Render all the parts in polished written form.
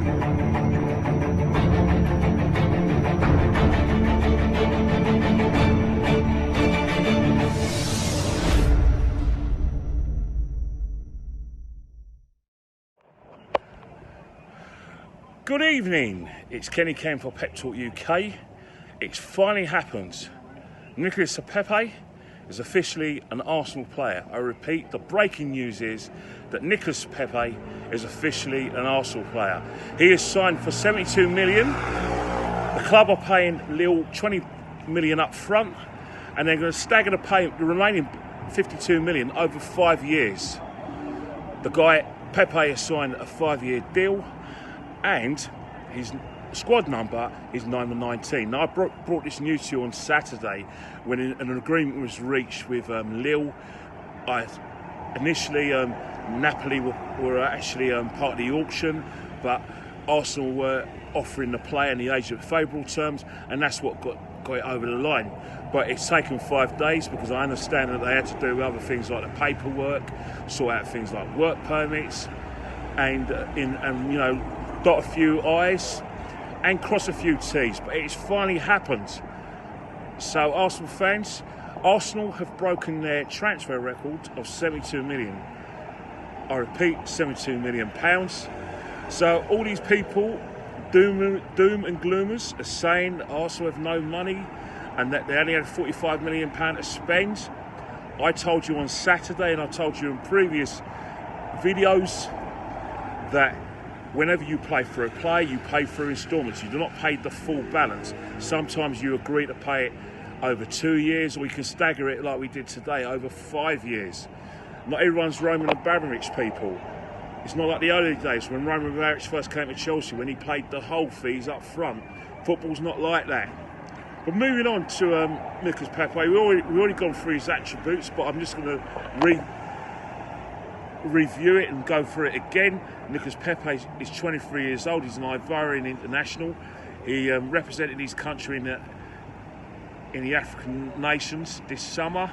Good evening, it's Kenny Ken for Pep Talk UK. It's finally happened. Nicolas Pepe is officially an Arsenal player. I repeat, the breaking news is that Nicolas Pepe is officially an Arsenal player. He is signed for 72 million. The club are paying Lille 20 million up front, and they're going to stagger the remaining 52 million over 5 years. The guy, Pepe, has signed a 5-year deal, and his squad number is number 19. Now, I brought this news to you on Saturday when an agreement was reached with Lille. Initially, Napoli were actually part of the auction, but Arsenal were offering the player and the agent favourable terms, and that's what got it over the line. But it's taken 5 days because I understand that they had to do other things like the paperwork, sort out things like work permits, and dot a few I's and cross a few T's, but it's finally happened. So Arsenal fans, Arsenal have broken their transfer record of 72 million. I repeat, 72 million pounds. So all these people, doom and gloomers, are saying that Arsenal have no money and that they only had £45 million to spend. I told you on Saturday, and I told you in previous videos, that whenever you pay for a player, you pay through instalments. You do not pay the full balance. Sometimes you agree to pay it over 2 years, or you can stagger it like we did today over 5 years. Not everyone's Roman Abramovich, people. It's not like the early days when Roman Abramovich first came to Chelsea, when he paid the whole fees up front. Football's not like that. But moving on to Nicolas Pepe, we've already gone through his attributes, but I'm just going to review it and go through it again. Nicolas Pepe is 23 years old. He's an Ivorian international. He represented his country in the African nations this summer,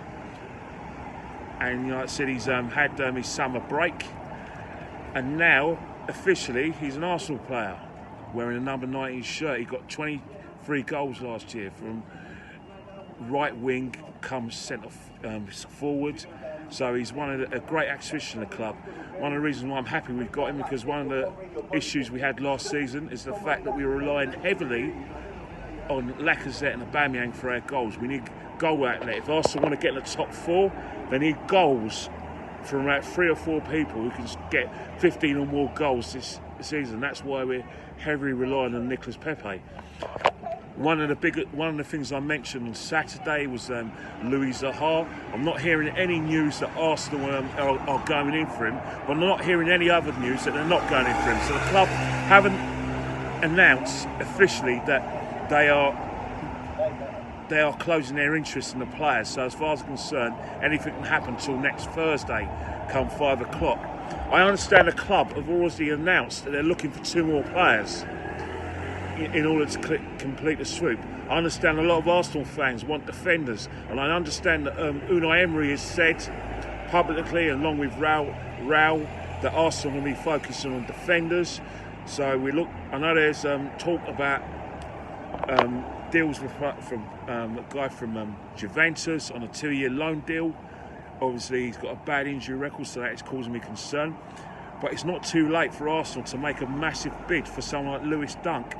and like I said, he's had his summer break, and now officially he's an Arsenal player wearing a number 19 shirt. He got 23 goals last year from right wing, comes centre forward. So he's a great acquisition of the club. One of the reasons why I'm happy we've got him, because one of the issues we had last season is the fact that we were relying heavily on Lacazette and Aubameyang for our goals. We need goal outlet. If Arsenal want to get in the top 4, they need goals from about 3 or 4 people who can get 15 or more goals this season. That's why we're heavily relying on Nicolas Pepe. One of the things I mentioned on Saturday was Louis Zaha. I'm not hearing any news that Arsenal are going in for him, but I'm not hearing any other news that they're not going in for him. So the club haven't announced officially that they are closing their interest in the players. So as far as I'm concerned, anything can happen till next Thursday, come 5 o'clock. I understand the club have already announced that they're looking for 2 more players in order to complete the swoop. I understand a lot of Arsenal fans want defenders, and I understand that Unai Emery has said publicly, along with Raul, that Arsenal will be focusing on defenders. So I know there's talk about deals from a guy from Juventus on a 2-year loan deal. Obviously, he's got a bad injury record, so that is causing me concern. But it's not too late for Arsenal to make a massive bid for someone like Lewis Dunk.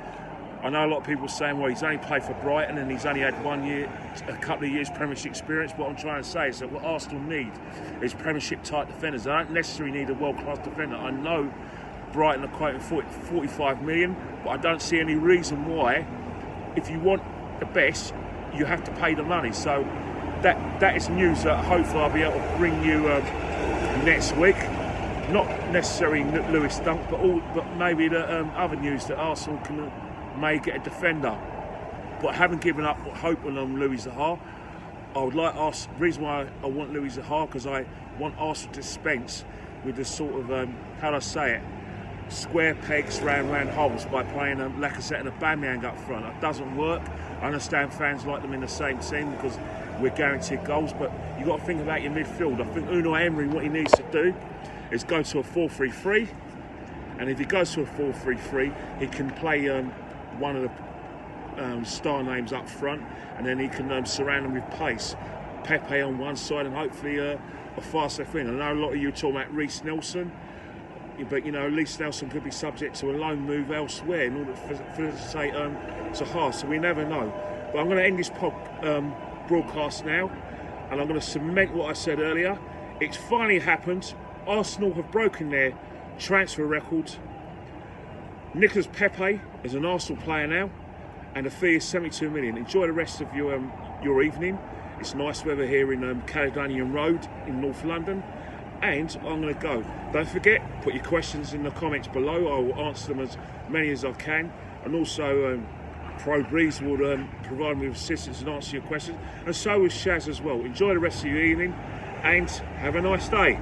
I know a lot of people are saying, well, he's only played for Brighton and he's only had a couple of years Premiership experience. What I'm trying to say is that what Arsenal need is Premiership-type defenders. They don't necessarily need a world-class defender. I know Brighton are quoting 45 million, but I don't see any reason why, if you want the best, you have to pay the money. So that is news that hopefully I'll be able to bring you next week. Not necessarily Lewis Dunk, but maybe the other news that Arsenal may get a defender. But I haven't given up hope on Louis Zaha. I would like the reason why I want Louis Zaha, because I want Arsenal to dispense with the sort of how do I say it, square pegs round holes by playing Lacazette and Aubameyang up front. It doesn't work. I understand fans like them in the same team because we're guaranteed goals, but you've got to think about your midfield. I think Unai Emery, what he needs to do is go to a 4-3-3 And if he goes to a 4-3-3, he can play one of the star names up front, and then he can surround them with pace. Pepe on one side, and hopefully a fast left wing. I know a lot of you are talking about Reece Nelson, but you know, Reece Nelson could be subject to a loan move elsewhere in order for say to Haas. So we never know. But I'm going to end this broadcast now, and I'm going to cement what I said earlier. It's finally happened. Arsenal have broken their transfer record. Nicolas Pepe is an Arsenal player now, and the fee is 72 million. Enjoy the rest of your evening. It's nice weather here in Caledonian Road in North London, and I'm going to go. Don't forget, put your questions in the comments below. I will answer them as many as I can, and also Pro Breeze will provide me with assistance and answer your questions, and so will Shaz as well. Enjoy the rest of your evening, and have a nice day.